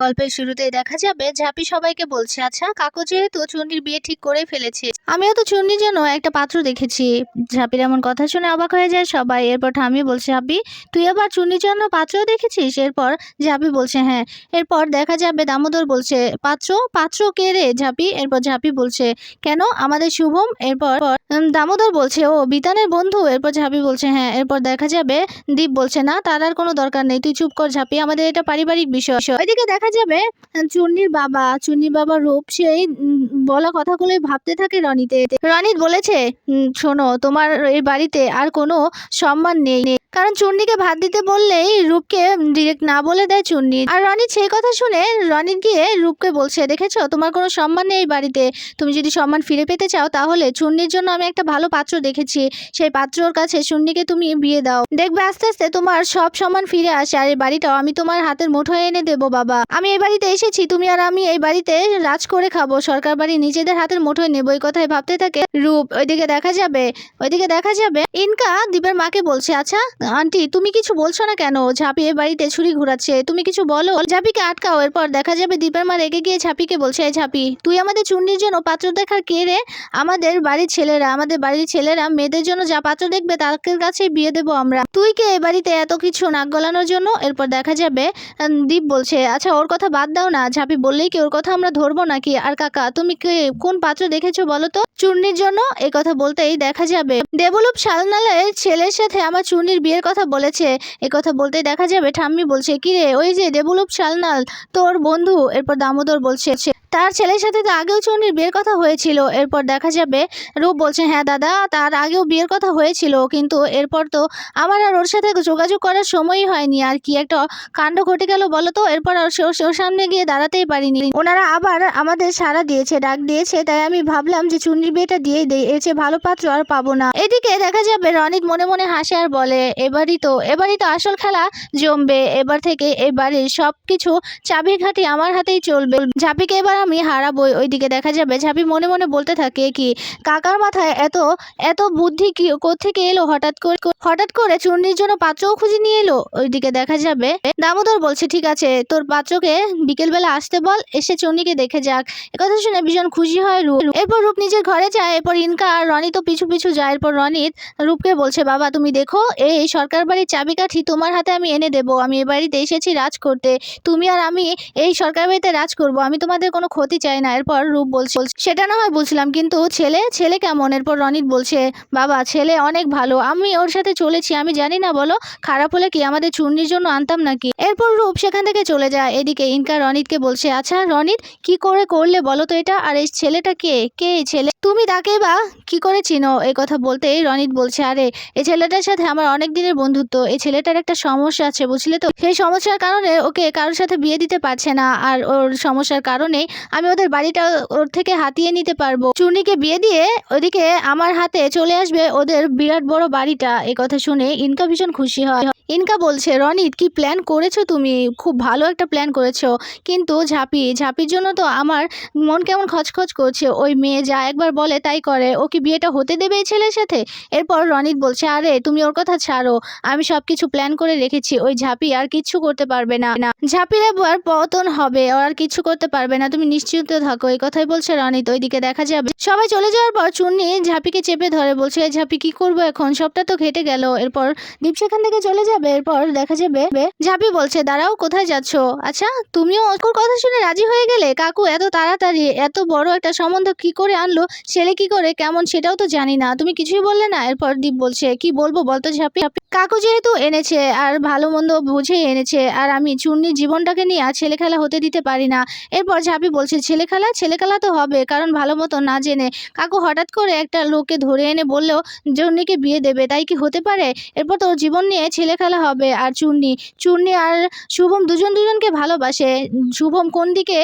গল্পের শুরুতেই দেখা যাবে ঝাঁপি সবাইকে বলছে, আচ্ছা কাকু যেহেতু চুন্নির বিয়ে ঠিক করে ফেলেছে, আমিও তো চুন্নির জন্য একটা পাত্র দেখেছি। ঝাঁপির এমন কথা শুনে অবাক হয়ে যায় সবাই। এরপর ঠামি বলছে, ঝাঁপি তুই আবার চুন্নির জন্য পাত্র দেখেছিস? এরপর ঝাঁপি বলছে, হ্যাঁ। এরপর দেখা যাবে দামোদর বলছে, পাত্র পাত্র কে রে ঝাঁপি? এরপর ঝাঁপি বলছে, কেন আমাদের শুভম। এরপর দামোদর বলছে, ও বিতানের বন্ধু। এরপর ঝাঁপি বলছে, হ্যাঁ। এরপর দেখা যাবে দীপ বলছে, না তার আর কোনো দরকার নেই, তুই চুপ কর ঝাঁপি, আমাদের এটা পারিবারিক বিষয়। ওইদিকে দেখা যাবে চুন্নির বাবা রূপ সেই বলা কথাগুলোই ভাবতে থাকে রনিতে। রনিত বলেছে, শোনো তোমার এই বাড়িতে আর কোনো সম্মান নেই, কারণ চুন্নিকে ভাত দিতে বললেই রূপকে ডিরেক্ট না বলে দেয় চুন্নি। আর রনিত সেই কথা শুনে রনিত গিয়ে রূপকে বলছে, দেখেছো তোমার কোনো সম্মান নেই এই বাড়িতে, তুমি যদি সম্মান ফিরে পেতে চাও তাহলে চুন্নির জন্য আমি একটা ভালো পাত্র দেখেছি, সেই পাত্রর কাছে চুন্নিকে তুমি বিয়ে দাও, দেখবে আস্তে আস্তে তোমার সব সম্মান ফিরে আসে, আর এই বাড়িটাও আমি তোমার হাতের মুঠোয় এনে দেবো। বাবা আমি এই বাড়িতে এসেছি, তুমি আর আমি এই বাড়িতে রাজ করে খাবো, সরকার বাড়ি নিজেদের হাতের মুঠোয় নেবো, এই কথাই ভাবতে থাকে রূপ। ওইদিকে দেখা যাবে ইনকা দীপের মাকে বলছে, আচ্ছা আন্টি তুমি কিছু বলছো না কেন? ঝাঁপি এ বাড়িতে ছুরি ঘুরাচ্ছে, তুমি কিছু বলো, ঝাঁপিকে আটকাও। এরপর দেখা যাবে দীপের মা রেগে গিয়ে ঝাঁপিকে বলছে, ঝাঁপি তুই আমাদের চুন্নির জন্য পাত্র দেখার কে রে? আমাদের বাড়ির ছেলেরা মেয়েদের জন্য যা পাত্র দেখবে তাদের কাছেই বিয়ে দেবো আমরা, তুই কে এ বাড়িতে এত কিছু নাক গলানোর জন্য? এরপর দেখা যাবে দীপ বলছে, আচ্ছা ওর কথা বাদ দাও না, ঝাঁপি বললেই কি ওর কথা আমরা ধরবো নাকি? আর কাকা তুমি কোন পাত্র দেখেছো বলো তো চুন্নির জন্য? এই কথা বলতেই দেখা যাবে দেবলুপ সালনালের ছেলের সাথে আমার চুন্নির বিয়ের কথা বলেছে। এই কথা বলতেই দেখা যাবে ঠাম্মি বলছে, কি রে ওই যে দেবলুপ সালনাল তোর বন্ধু। এরপর দামোদর বলছে, তার ছেলের সাথে তো আগেও চুন্নির বিয়ের কথা হয়েছিল। এরপর দেখা যাবে রূপ বলছে, হ্যাঁ দাদা তার আগেও বিয়ের কথা হয়েছিল, কিন্তু এরপর তো আমার আর ওর সাথে যোগাযোগ করার সময়ই হয়নি, আর কি একটা কাণ্ড ঘটে গেল বলো তো। এরপর আর ওর সামনে গিয়ে দাঁড়াতেই পারিনি, ওনারা আবার আমাদের সাড়া দিয়েছে, ডাক দিয়েছে, তাই আমি ভাবলাম যে চুন্নির বিয়েটা দিয়েই দেই, এর চেয়ে ভালো পাত্র আর পাবো না। এদিকে দেখা যাবে রনিত মনে মনে হাসে আর বলে, এবারই তো আসল খেলা জমবে, এবার থেকে এই বাড়ির সবকিছু চাবিঘাটি আমার হাতেই চলবে, ঝাঁপিকে এবার আমি হারাবই। ওইদিকে দেখা যাবে ঝাঁপি মনে মনে বলতে থাকে, কি কাকার মাথায় এত এত বুদ্ধি কি কোত্থেকে এলো হঠাৎ করে চুন্নির জন্য পাত্রও খুঁজে নিয়ে এলো। ওইদিকে দেখা যাবে দামোদর বলছে, ঠিক আছে তোর পাত্রকে বিকেলবেলা আসতে বল, এসে চুন্নিকে দেখে যাক। একথা শুনে ভীষণ খুশি হয় রূপ। এরপর রূপ নিজের ঘরে যায়, এরপর ইনকা আর রনিত তো পিছু পিছু যায়। এরপর রনিত রূপকে বলছে, বাবা তুমি দেখো এই সরকার বাড়ির চাবিকাঠি তোমার হাতে আমি এনে দেবো, আমি এ বাড়িতে এসেছি রাজ করতে, তুমি আর আমি এই সরকার বাড়িতে রাজ করবো, আমি তোমাদের কোনো ক্ষতি চাই না। এরপর রূপ বলছে, সেটা না হয় বুঝলাম, কিন্তু ছেলে কেমন? এরপর রনিত বলছে, বাবা ছেলে অনেক ভালো, আমি ওর সাথে চলেছি, আমি জানি না বলো খারাপ হলে কি আমাদের চুন্নির জন্য আনতাম নাকি? এরপর রূপ সেখান থেকে চলে যায়। এদিকে ইনকা রনিতকে বলছে, আচ্ছা রনিত কি করে করলে বলো তো এটা, আর এই ছেলেটা কে এই ছেলে, তুমি তাকে বা কি করে চিনো? এই কথা বলতেই রনিত বলছে, আরে এই ছেলেটার সাথে আমার অনেক দিনের বন্ধুত্ব, এই ছেলেটার একটা সমস্যা আছে বুঝলে তো, সেই সমস্যার কারণে ওকে কারোর সাথে বিয়ে দিতে পারছে না, আর ওর সমস্যার কারণে আমি ওদের বাড়িটা ওর থেকে হাতিয়ে নিতে পারবো, চুন্নিকে বিয়ে দিয়ে ওদিকে আমার হাতে চলে আসবে ওদের বিরাট বড় বাড়িটা। এই কথা শুনে ইনকা ভীষণ খুশি হয়। ইনকা বলছে, রনিত কি প্ল্যান করেছো তুমি, খুব ভালো একটা প্ল্যান করেছো, কিন্তু ঝাঁপির জন্য তো আমার মন কেমন খচখচ করছে, ওই মেয়ে যা একবার বলে তাই করে, ও কি বিয়েটা হতে দেবে এই ছেলের সাথে? এরপর রনিত বলছে, আরে তুমি ওর কথা ছাড়ো, আমি সবকিছু প্ল্যান করে রেখেছি, ওই ঝাঁপি আর কিচ্ছু করতে পারবে না, ঝাঁপির এবার পতন হবে, ও আর কিছু করতে পারবে না, তুমি নিশ্চিন্ত থাকো। এই কথাই বলছে রনিত। ওইদিকে দেখা যাবে সবাই চলে যাওয়ার পর চুন্নি ঝাঁপিকে চেপে ধরে, বলছে, ঝাঁপি কি করবো এখন, সবটা তো ঘেটে গেল। এরপর দীপ সেখান থেকে চলে যাবে। এরপর দেখা যাবে ঝাঁপি বলছে, দাঁড়াও কোথায় যাচ্ছ? আচ্ছা তুমিও ওর কথা শুনে রাজি হয়ে গেলে? কাকু এত তাড়াতাড়ি এত বড় একটা সম্বন্ধ কি করে আনলো, ছেলে কি করে কেমন সেটাও তো জানি না, তুমি কিছুই বললে না। এরপর দীপ বলছে, কি বলবো বলতো ঝাঁপি, কাকু যেহেতু এনেছে আর ভালো মন্দ বুঝেই এনেছে, আর আমি চুন্নির জীবনটাকে নিয়ে আর ছেলে খেলা হতে দিতে পারি না। এরপর ঝাঁপি বলছে, ছেলে খেলা তো হবে, কারণ ভালো মতো না জেনে কাকু হঠাৎ করে একটা লোককে ধরে এনে বললেও চুন্নিকে বিয়ে দেবে, তাই কি হতে পারে? এরপর তোর জীবন নিয়ে ছেলে খেলা হবে, আর চুন্নি আর শুভম দুজনকে ভালোবাসে, শুভম কোন দিকে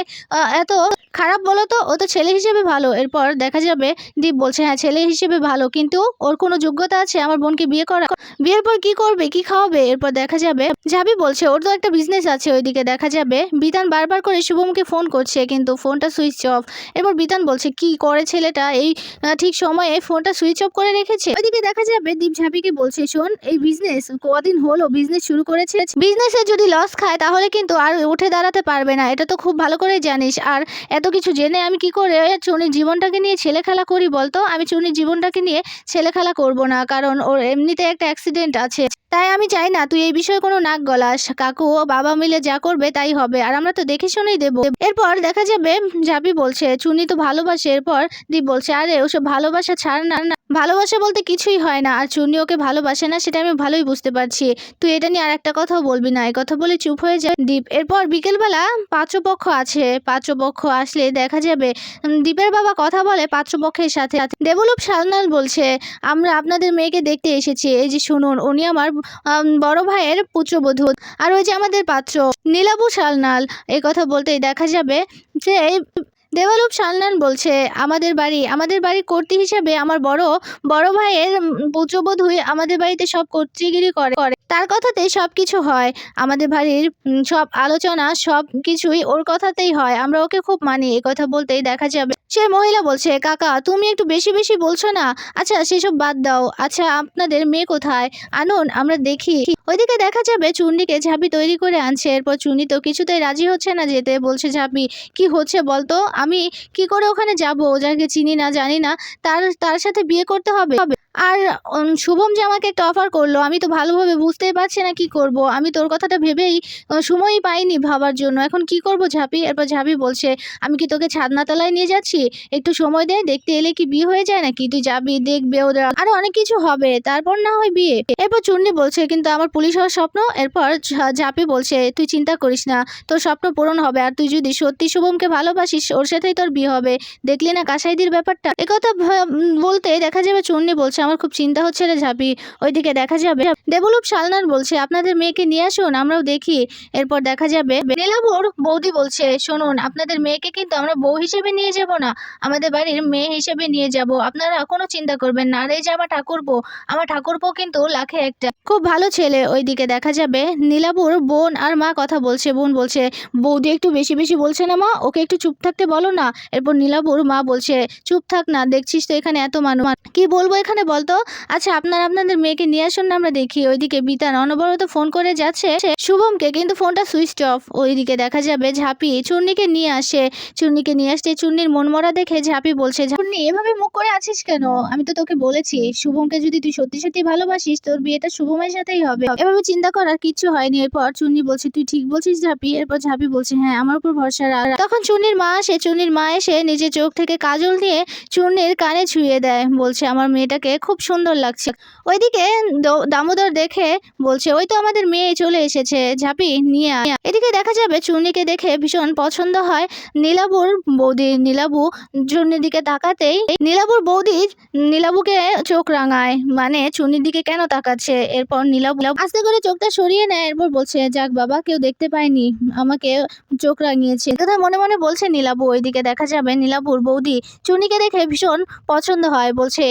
এত খারাপ বলো তো, ও তো ছেলে হিসেবে ভালো। এরপর দেখা যাবে দীপ বলছে হ্যাঁ ছেলে হিসেবে ভালো, কিন্তু ওর কোনো যোগ্যতা আছে আমার বোনকে বিয়ে করা? বিয়ের পর কি করবে, কি খাওয়াবে? এরপর দেখা যাবে ঝাঁপি বলছে ওর তো একটা বিজনেস আছে। ওইদিকে দেখা যাবে বিতান বারবার করে শুভমকে ফোন করছে, কিন্তু ফোনটা সুইচ অফ। এরপর বিতান বলছে কি করে ছেলেটা, এই ঠিক সময়ে ফোনটা সুইচ অফ করে রেখেছে। ওইদিকে দেখা যাবে দীপ ঝাঁপিকে বলছে শোন, এই বিজনেস কদিন হলো বিজনেস শুরু করেছে, বিজনেসে যদি লস খায় তাহলে কিন্তু আর উঠে দাঁড়াতে পারবে না, এটা তো খুব ভালো করে জানিস। আর এত কিছু জেনে আমি কি করে চুনির জীবনটাকে নিয়ে ছেলে খেলা করি বলতো? আমি চুনির জীবনটাকে নিয়ে ছেলে খেলা করব না, কারণ ওর এমনিতে একটা অ্যাক্সিডেন্ট আছে। তাই আমি চাই না তুই এই বিষয়ে কোনো নাক গলাস। কাকু ও বাবা মিলে যা করবে তাই হবে, আর আমরা তো দেখে শুনেই দেবো। এরপর দেখা যাবে ঝাঁপি বলছে চুনি তো ভালোবাসে। এরপর দীপ বলছে আরে ওসব ভালোবাসা ছাড় না, ভালোবাসা বলতে কিছুই হয় না, আর চুনি ওকে ভালোবাসে না সেটা আমি ভালোই বুঝতে পারছি। তুই এটা নিয়ে আর একটা কথাও বলবি না। এই কথা বলে চুপ হয়ে যায় দীপ। এরপর বিকেলবেলা পাত্রপক্ষ আছে। পাত্রপক্ষ আসলে দেখা যাবে দীপের বাবা কথা বলে পাত্রপক্ষের সাথে। দেবলুপ সান্যাল বলছে আমরা আপনাদের মেয়েকে দেখতে এসেছি, এই যে শুনুন উনি আমার বড় ভাইয়ের পুত্রবধূ, আর ওই যে আমাদের পাত্র নীলাবু সান্যাল। এই কথা বলতেই দেখা যাবে যে দেবালুপ সান্যাল বলছে আমাদের বাড়ির কর্ত্রী হিসেবে আমার বড় ভাইয়ের পুত্রবধূই আমাদের বাড়িতে সব কর্ত্রীগিরি করে। তার কথাতেই সব কিছু হয়। আমাদের বাড়ির সব আলোচনা সব কিছুই ওর কথাতেই হয়, আমরা ওকে খুব মানি। এই কথা বলতেই দেখা যাবে সে মহিলা বলছে কাকা তুমি একটু বেশি বেশি বলছো না? আচ্ছা সেসব বাদ দাও, আচ্ছা আপনাদের মেয়ে কোথায়, আনুন আমরা দেখি। ওইদিকে দেখা যাবে চুন্নিকে ঝাঁপি তৈরি করে আনছে। এরপর চুন্নি তো কিছুতেই রাজি হচ্ছে না যেতে। বলছে ঝাঁপি কি হচ্ছে বলতো, আমি কি করে ওখানে যাব, যাকে চিনি না জানি না তার সাথে বিয়ে করতে হবে? আর শুভম যে আমাকে একটা অফার করলো, আমি তো ভালোভাবে বুঝতেই পারছি না কি করব। আমি তোর কথাটা ভেবেই সময়ই পাইনি ভাবার জন্য, এখন কি করব ঝাঁপি? এরপর ঝাঁপি বলছে আমি কি তোকে ছাদনাতলায় নিয়ে যাচ্ছি, একটু সময় দে, দেখতে এলে কি বিয়ে হয়ে যায় নাকি? তুই যাবি দেখবে, ওদের আরো অনেক কিছু হবে, তারপর না হয় বিয়ে। এরপর চুন্নি বলছে কিন্তু আমার পুলিশ হওয়ার স্বপ্ন। এরপর ঝাঁপি বলছে তুই চিন্তা করিস না, তোর স্বপ্ন পূরণ হবে, আর তুই যদি সত্যি শুভমকে ভালোবাসিস ওর সাথেই তোর বিয়ে হবে। দেখলি না কাসাইদির ব্যাপারটা? একথা বলতে দেখা যাবে চুন্নি বলছে আমার খুব চিন্তা হচ্ছে রে ঝাঁপি। ওইদিকে দেখা যাবে দেবলুপ সালনার বলছে আপনাদের মেয়েকে নিয়ে আসুন আমরাও দেখি। এরপর দেখা যাবে নীলাভর বৌদি বলছে শুনুন আপনাদের মেয়েকে কিন্তু আমরা বউ হিসেবে নিয়ে যাব না, আমাদের বাড়ির মেয়ে হিসেবে নিয়ে যাব, আপনারা কোনো চিন্তা করবেন না। আর এই যে আমার ঠাকুরপো কিন্তু লাখে একটা, খুব ভালো ছেলে। ওইদিকে দেখা যাবে নীলাভর বোন আর মা কথা বলছে। বোন বলছে বৌদি একটু বেশি বেশি বলছে না মা, ওকে একটু চুপ থাকতে বলো না। এরপর নীলাভর মা বলছে চুপ থাক না, দেখছিস তো এখানে এত মানুষ, কি বলবো এখানে বলতো? আচ্ছা আপনাদের মেয়েকে নিয়ে আসুন না আমরা দেখি। ওইদিকে বিতান অনবরত ফোন করে যাচ্ছে শুভমকে, কিন্তু ফোনটা সুইচ অফ। ওইদিকে দেখা যাবে ঝাঁপি চুন্নিকে নিয়ে আসে। চুন্নিকে নিয়ে আসতে চুন্নির মনমরা দেখে ঝাঁপি বলছে চুন্নি এভাবে মুখ করে আছিস কেন? আমি তো তোকে বলেছি শুভমকে যদি তুই সত্যি সত্যি ভালোবাসিস তোর বিয়েটা শুভমের সাথেই হবে, এভাবে চিন্তা করার কিচ্ছু হয়নি। এরপর চুন্নি বলছে তুই ঠিক বলছিস ঝাঁপি। এরপর ঝাঁপি বলছে হ্যাঁ আমার উপর ভরসা রাখ। তখন চুন্নির মা এসে নিজের চোখ থেকে কাজল নিয়ে চুন্নির কানে ছুঁয়ে দেয়, বলছে আমার মেয়েটাকে খুব সুন্দর লাগছে। ওইদিকে দামোদর দেখে বলছে ওই তো আমাদের মেয়ে চলে এসেছে, ঝাঁপি নিয়ে আয়। এদিকে দেখা যাবে চুন্নিকে দেখে ভীষণ পছন্দ হয় নীলাবুর বৌদি। নীলাবু চুন্নির দিকে তাকাতেই নীলাবুর বৌদি নীলাবুকে চোখ রাঙায়, মানে চুন্নির দিকে কেন তাকাচ্ছে। এরপর নীলাবু আস্তে করে চোখটা সরিয়ে নেয়। এরপর বলছে যাক বাবা কেউ দেখতে পায়নি, আমাকে চোখ রাঙিয়েছে, কথা মনে মনে বলছে নীলাবু। ওইদিকে দেখা যাবে নীলাবুর বৌদি চুন্নিকে দেখে ভীষণ পছন্দ হয়, বলছে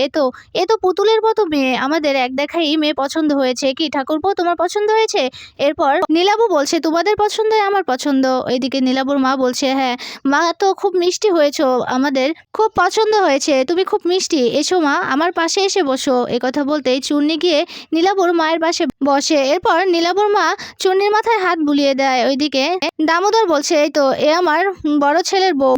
এ তো পুতুলের মতো মেয়ে, আমাদের এক দেখাই মেয়ে পছন্দ হয়েছে, কি ঠাকুরপো তোমার পছন্দ হয়েছে? এরপর নীলাবু বলছে তোমাদের পছন্দ আমার পছন্দ। এইদিকে নীলাবুর মা বলছে হ্যাঁ মা তো খুব মিষ্টি হয়েছো, আমাদের খুব পছন্দ হয়েছে, তুমি খুব মিষ্টি, এসো মা আমার পাশে এসে বসো। কথা বলতেই চুন্নি গিয়ে নীলাবুর মায়ের পাশে বসে। এরপর নীলাবুর মা চুন্নির মাথায় হাত বুলিয়ে দেয়। ওইদিকে দামোদর বলছে এই তো এ আমার বড় ছেলের বউ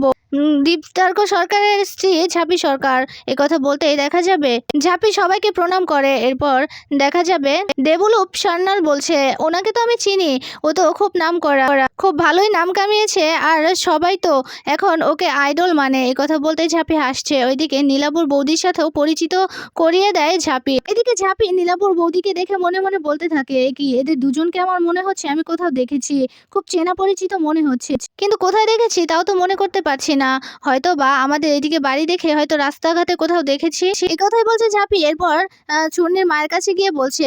দীপতার্ক সরকারের স্ত্রী ঝাঁপি সরকার। কথা বলতেই দেখা যাবে ঝাঁপি সবাইকে প্রণাম করে। এরপর দেখা যাবে দেবলুপ সান্যাল বলছে ওনাকে তো আমি চিনি, ও তো খুব নাম করা, খুব ভালোই নাম কামিয়েছে, আর সবাই তো এখন ওকে আইডল মানে। কথা বলতে ঝাঁপি হাসছে। ওইদিকে নীলাবুর বৌদির সাথেও পরিচিত করিয়ে দেয় ঝাঁপি। এদিকে ঝাঁপি নীলাবুর বৌদিকে দেখে মনে মনে বলতে থাকে কি এদের দুজনকে আমার মনে হচ্ছে আমি কোথাও দেখেছি, খুব চেনা পরিচিত মনে হচ্ছে, কিন্তু কোথায় দেখেছি তাও তো মনে করতে পারছি না। না, হয়তো বা আমাদের এদিকে বাড়ি দেখে হয়তো রাস্তাঘাটে কোথাও দেখেছি। এই কথাই বলছে ঝাঁপি। এরপর চূর্ণির মায়ের কাছে গিয়ে বলছে,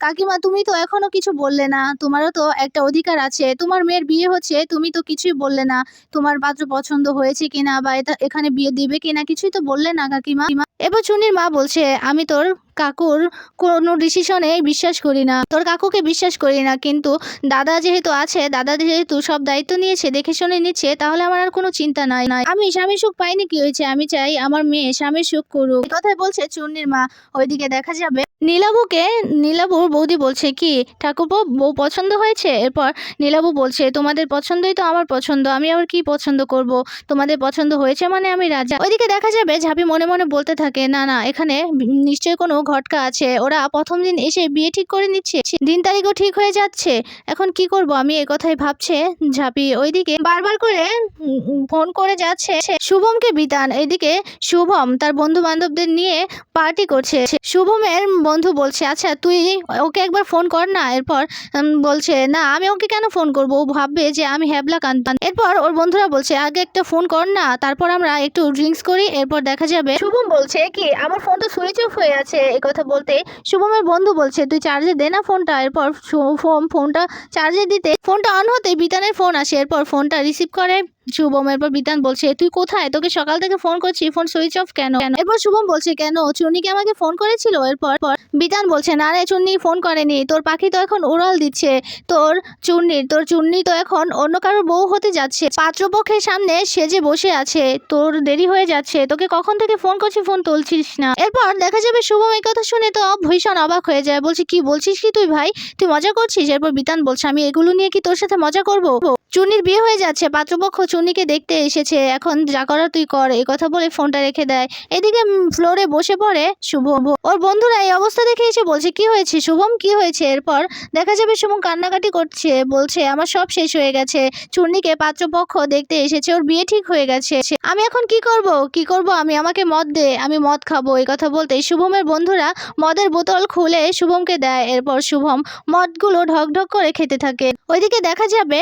কাকিমা তুমি তো এখনো কিছু বললে না, তোমারও তো একটা অধিকার আছে, তোমার মেয়ের বিয়ে হচ্ছে, তুমি তো কিছুই বললে না, তোমার পাত্র পছন্দ হয়েছে কিনা বা এখানে বিয়ে দিবে কিনা কিছুই তো বললে না কাকিমা। এবার চুনির মা বলছে, আমি তোর কাকুর কোনো ডিসিশনে বিশ্বাস করি না, তোর কাকুকে বিশ্বাস করি না, কিন্তু দাদা যেহেতু আছে, দাদা যেহেতু সব দায়িত্ব নিয়েছে, দেখে শুনে নিচ্ছে, তাহলে আমার আর কোনো চিন্তা নাই। আমি স্বামীর সুখ পাইনি, কি হয়েছে, আমি চাই আমার মেয়ে স্বামীর সুখ করুক। কথাই বলছে চুন্নির মা। ওইদিকে দেখা যাবে নীলাবুর বৌদি বলছে, কি ঠাকুরপো বউ পছন্দ হয়েছে? এরপর নীলাবু বলছে, তোমাদের পছন্দই তো আমার পছন্দ, আমি আবার কি পছন্দ করব, তোমাদের পছন্দ হয়েছে মানে আমি রাজা। ওইদিকে দেখা যাবে ঝাঁপি মনে মনে বলতে থাকে, না না, এখানে নিশ্চয়ই কোনো ঘটকা আছে, ওরা প্রথম দিন এসে বিয়ে ঠিক করে নিচ্ছে, দিন তারিখও ঠিক হয়ে যাচ্ছে, এখন কি করব আমি, এই কথাই ভাবছে ঝাঁপি। ওইদিকে বারবার করে ফোন করে যাচ্ছে শুভমকে বিতান। এদিকে শুভম তার বন্ধু বান্ধবদের নিয়ে পার্টি করছে। শুভমের বন্ধু বলছে, আচ্ছা তুই ওকে একবার ফোন কর না। এরপর বলছে, না আমি ওকে কেন ফোন করবো, ও ভাববে যে আমি হ্যাবলা কান্তান। এরপর ওর বন্ধুরা বলছে, আগে একটা ফোন কর না, তারপর আমরা একটু ড্রিঙ্কস করি। এরপর দেখা যাবে শুভম বলছে, কি আমার ফোন তো সুইচ অফ হয়ে আছে। এই কথা বলতে শুভমের বন্ধু বলছে, তুই চার্জে দে না ফোনটা। এরপর ফোনটা চার্জে দিতে ফোনটা অন হতে বিতানের ফোন আসে। এরপর ফোনটা রিসিভ করে শুভম। এরপর বিতান বলছে, তুই কোথায়, তোকে সকাল থেকে ফোন করছি, ফোন সুইচ অফ কেন? এরপর শুভম বলছে, কেন চুন্নিকে আমাকে ফোন করেছিল? এরপর বিতান বলছে, না রে, চুন্নি ফোন করেনি, তোর পাখি তো এখন উড়াল দিচ্ছে, তোর চুন্নি তো এখন অন্য কারোর বউ হতে যাচ্ছে, পাত্রপক্ষের সামনে সেজে বসে আছে, তোর দেরি হয়ে যাচ্ছে, তোকে কখন থেকে ফোন করছি, ফোন তুলছিস না। এরপর দেখা যাবে শুভম এই কথা শুনে তো ভীষণ অবাক হয়ে যায়, বলছে, কি বলছিস কি তুই ভাই, তুই মজা করছিস? এরপর বিতান বলছে, আমি এগুলো নিয়ে কি তোর সাথে মজা করব? চুন্নির বিয়ে হয়ে যাচ্ছে, পাত্রপক্ষ চুন্নিকে দেখতে এসেছে, এখন যা করার তুই কর। এই কথা বলে ফোনটা রেখে দেয়। এদিকে ফ্লোরে বসে পড়ে শুভম। ওর বন্ধুরা এই অবস্থা দেখে এসে বলছে, কি হয়েছে শুভম, কি হয়েছে? এরপর দেখা যাবে শুভম কান্নাকাটি করছে, বলছে, আমার সব শেষ হয়ে গেছে, চুন্নিকে পাত্রপক্ষ দেখতে এসেছে, ওর বিয়ে ঠিক হয়ে গেছে, আমি এখন কি করব আমি, আমাকে মদ দে, আমি মদ খাবো। এই কথা বলতে শুভমের বন্ধুরা মদের বোতল খুলে শুভমকে দেয়। এরপর শুভম মদগুলো ঢক ঢক করে খেতে থাকে। ওইদিকে দেখা যাবে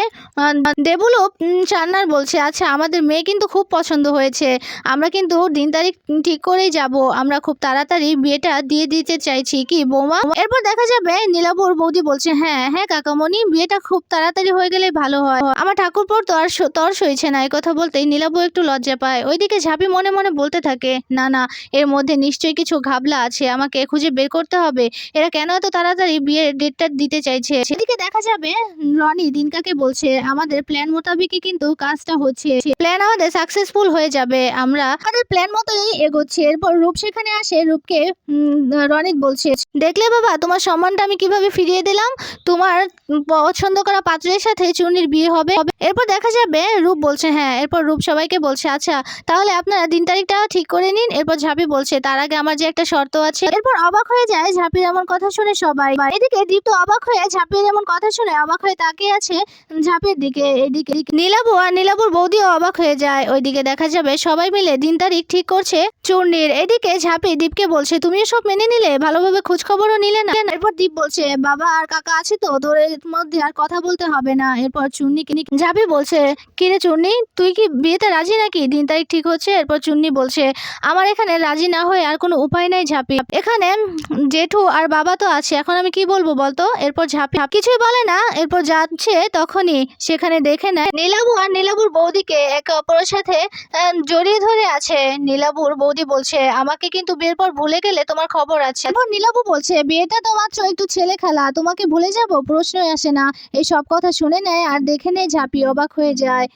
দেবুলু চান্নার বলছে, আচ্ছা আমাদের মেয়ে কিন্তু খুব পছন্দ হয়েছে, আমরা কিন্তু দিন তারিখ ঠিক করেই যাব, আমরা খুব তাড়াতাড়ি বিয়েটা দিয়ে দিতে চাইছি, কি বৌমা? এরপর দেখা যাবে নীলাবুর বৌদি বলছে, হ্যাঁ হ্যাঁ কাকামণি, বিয়েটা খুব তাড়াতাড়ি হয়ে গেলে ভালো হয়, আমার ঠাকুরপোর তো আর তর সইছে না। এই কথা বলতেই নীলাবু একটু লজ্জা পায়। ওইদিকে ঝাঁপি মনে মনে বলতে থাকে, না না, এর মধ্যে নিশ্চয়ই কিছু ঘাবলা আছে, আমাকে খুঁজে বের করতে হবে, এরা কেন এত তাড়াতাড়ি বিয়ের ডেটটা দিতে চাইছে। সেদিকে দেখা যাবে রনি দিনকাকে বলছে, আমাদের প্ল্যান মোতাবেকই কিন্তু কাজটা হচ্ছে, প্ল্যান আমাদের সাকসেসফুল হয়ে যাবে, আমরা আমাদের প্ল্যান মতোই এগোচ্ছি। এরপর রূপ সেখানে আসে। রূপকে রনিত বলছে, দেখলে বাবা, তোমার সম্মানটা আমি কিভাবে ফিরিয়ে দিলাম, তোমার পছন্দ করা পাত্রের সাথে চুন্নির বিয়ে হবে। এরপর দেখা যাবে রূপ বলছে, হ্যাঁ। এরপর রূপ সবাইকে বলছে, আচ্ছা তাহলে আপনারা দিন তারিখটা ঠিক করে নিন। এরপর ঝাঁপি বলছে, তার আগে আমার যে একটা শর্ত আছে। এরপর অবাক হয়ে যায় ঝাঁপির এমন কথা শুনে সবাই। এদিকে দীপ্ত অবাক হয়ে ঝাঁপির এমন কথা শুনে অবাক হয়ে তাকিয়ে আছে ঝাঁপির দিকে। এদিকে নীলাবু আর নীলাবুর বৌদিও অবাক হয়ে যায়। ওইদিকে দেখা যাবে সবাই মিলে দিন তারিখ ঠিক করছে চূর্ণির। এদিকে ঝাঁপি দীপকে বলছে, তুমিও সব মেনে নিলে, ভালোভাবে খোঁজ খবরও নিলে না? এরপর দীপ বলছে, বাবা আর কাকা আছে তো, তোর এর মধ্যে আর কথা বলতে হবে না। এরপর চুন্নিকে ঝাঁপি বলছে, কিরে চুন্নি, তুই কি বিয়েতে রাজি নাকি, দিন তারিখ ঠিক হচ্ছে? এরপর চুন্নি বলছে, আমার এখানে রাজি না হয়ে আর কোনো উপায় নাই ঝাঁপি, এখানে জেঠু আর বাবা তো আছে, এখন আমি কি বলবো বলতো? এরপর ঝাঁপি কিছুই বলে না। এরপর যাচ্ছে, তখনই সেখানে দেখে নেয় নীলাবু আর নীলাবুর বৌদিকে একে অপরের সাথে জড়িয়ে ধরে আছে। নীলাবুর বৌদি বলছে, আমাকে কিন্তু বিয়ের পর ভুলে গেলে তোমার খবর আছে। এরপর নীলাবু বলছে, বিয়েটা তো মাত্র একটু ছেলে খেলা, তোমাকে ভুলে যাব, প্রশ্নই আসে না। এই সব কথা শুনে নেয় আর দেখে নেয় ঝাঁপি, অবাক হয়ে যায়।